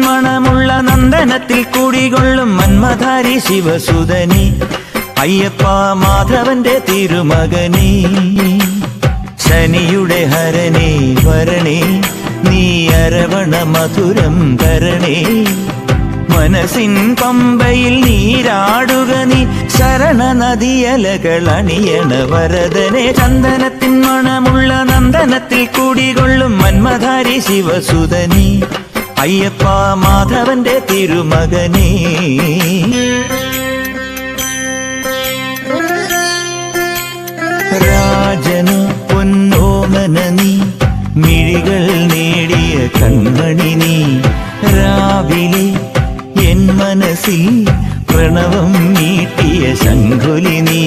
മണമുള്ള നന്ദനത്തിൽ കുടികൊള്ളും മന്മധാരി ശിവസുതനി അയ്യപ്പ മാധവന്റെ തിരുമകനീ. ശനിയുടെ ഹരണേ വരണേ നീ അരവണ മധുരം തരണേ. മനസ്സിൻ പമ്പയിൽ നീരാടുക നീ ശരണ നദിയലകൾ അണിയണ വരദനെ. ചന്ദനത്തിൻ മണമുള്ള നന്ദനത്തിൽ കുടികൊള്ളും മന്മധാരി ശിവസുതനി അയ്യപ്പ മാധവന്റെ തിരുമകനേ. രാജനു പൊന്നോമന നീ മിഴികൾ നേടിയ കൺമണി നീ. രാവിലെ എൻ മനസ്സിൽ പ്രണവം നീട്ടിയ ശംഖുലി നീ.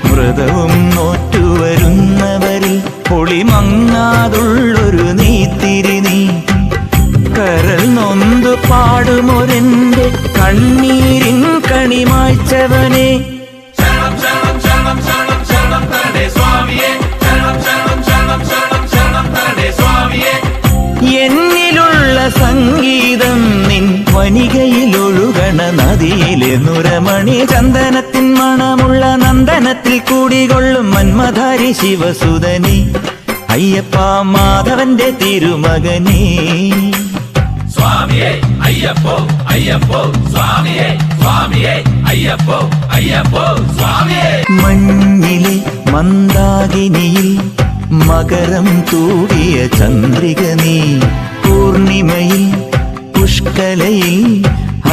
വ്രതവും നോറ്റുവരുന്നവരിൽ പൊളിമങ്ങാതുള്ളൊരു നീത്തിരി നീ. കരൾ നൊന്തു പാടുമൊരെന്റെ കണ്ണീരിൻ കണിമായ്ച്ചവനെ. എന്നിലുള്ള സംഗീതം നിൻ വനികയിലൊഴുകണ നദിയിലെ നുരമണി. ചന്ദനത്തിൻ മണമുള്ള നന്ദനത്തിൽ കൂടികൊള്ളും മന്മധാരി ശിവസുതനി അയ്യപ്പ മാധവന്റെ തിരുമകനേ. സ്വാമിയേ അയ്യപ്പോ അയ്യപ്പോ സ്വാമിയേ സ്വാമിയേ അയ്യപ്പോ അയ്യപ്പോ സ്വാമിയേ. മഞ്ഞിലെ മന്ദാകിനിയിൽ മകരം തൂടിയ ചന്ദ്രിക നീ. പൂർണിമയിൽ പുഷ്കലയിൽ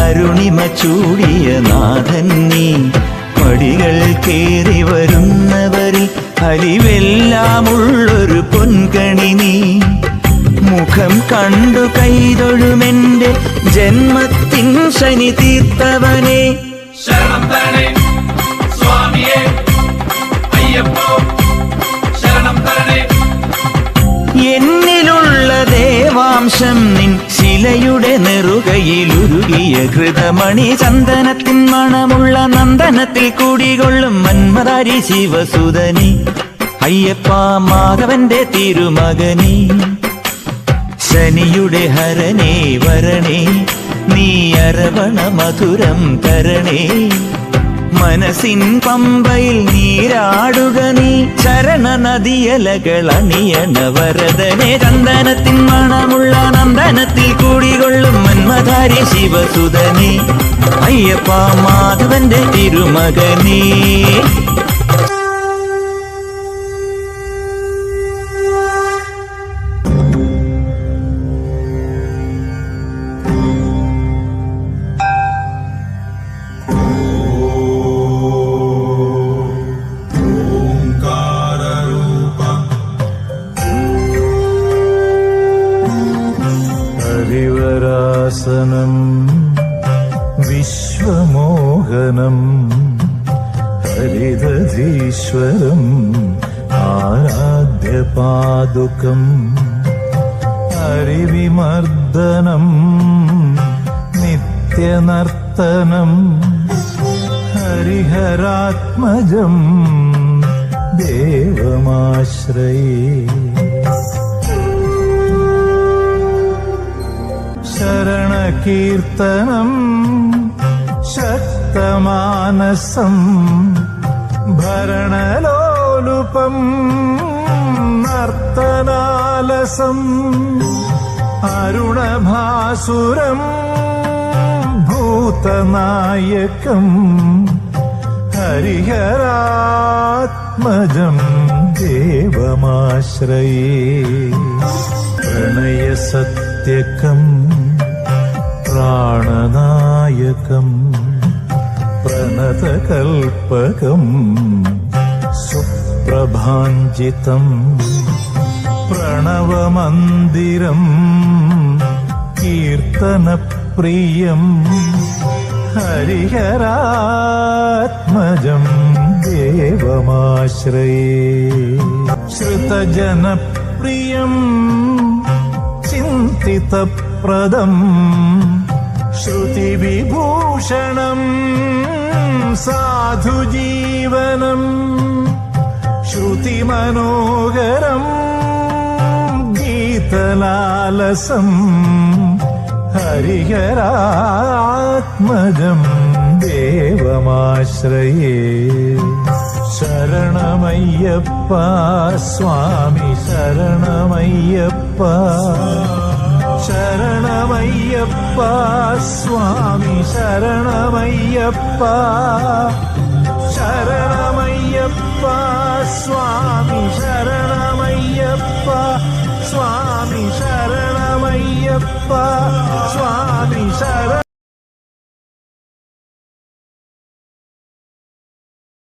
അരുണിമ ചൂടിയ നാഥൻ നീ. പടികൾ കേറി വരുന്നവരിൽ അലിവെല്ലാമുള്ളൊരു പൊൻകണി നീ. മുഖം കണ്ടു കൈതൊഴുമെന്റെ ജന്മത്തിൻ ശനി തീർത്തവനെ. ശരണം തരണേ സ്വാമിയേ അയ്യപ്പോ ശരണം തരണേ. എന്നിലുള്ള ദേവാംശം നിൻ ശിലയുടെ നെറുകയിലുരുകിയ കൃതമണി. ചന്ദനത്തിൻ മണമുള്ള നന്ദനത്തിൽ കൂടികൊള്ളും മന്മധാരി ശിവസുതനി അയ്യപ്പ മാധവന്റെ തിരുമകനീ. ശനിയുടെ ഹരണേ വരണേ നീ അരവണ മധുരം തരണേ. മനസ്സിൻ പമ്പയിൽ നീരാടുക നീ ശരണ നദിയലകൾ അണിയണ വരദനെ. ചന്ദനത്തിൻ മണമുള്ള നന്ദനത്തിൽ കൂടികൊള്ളും മന്മധാരി ശിവസുതനി അയ്യപ്പ മാധവന്റെ തിരുമകനീ. ഹരിവരാസനം വിശ്വമോഹനം ഹരിദധീശ്വരം ആരാധ്യപാദുകം. ഹരിവിമർദ്ദനം നിത്യനർത്തനം ഹരിഹരാത്മജം ദേവമാശ്രയേ. ശരണകീർത്തനം ശക്തമാനസം ഭരണലോലുപം നർത്തനാലസം അരുണഭാസുരം ഭൂതനായകം ഹരിഹരാത്മജം ദേവമാശ്രയേ. പ്രണയസത്യകം പ്രാണനായകം പ്രണതകൽപകം സുപ്രഭാഞ്ജിതം പ്രണവമന്ദിരം കീർത്തനപ്രിയം ഹരിഹരാത്മജം ദേവമാശ്രയേ. ശ്രുതജനപ്രിയം ചിന്തിതപ്രദം ശ്രുതിവിഭൂഷണം സാധുജീവനം ശ്രുതിമനോഹരം ഗീതലാലസം ഹരിഹരാത്മജം ദേവമാശ്രയേ ശരണമയ്യപ്പ സ്വാമി ശരണമയ്യപ്പ ശരണമയ്യപ്പ സ്വാമി ശരണമയ്യപ്പ ശരണമയ്യപ്പ സ്വാമി ശരണമയ്യപ്പ സ്വാമി ശരണമയ്യപ്പ സ്വാമി ശരണ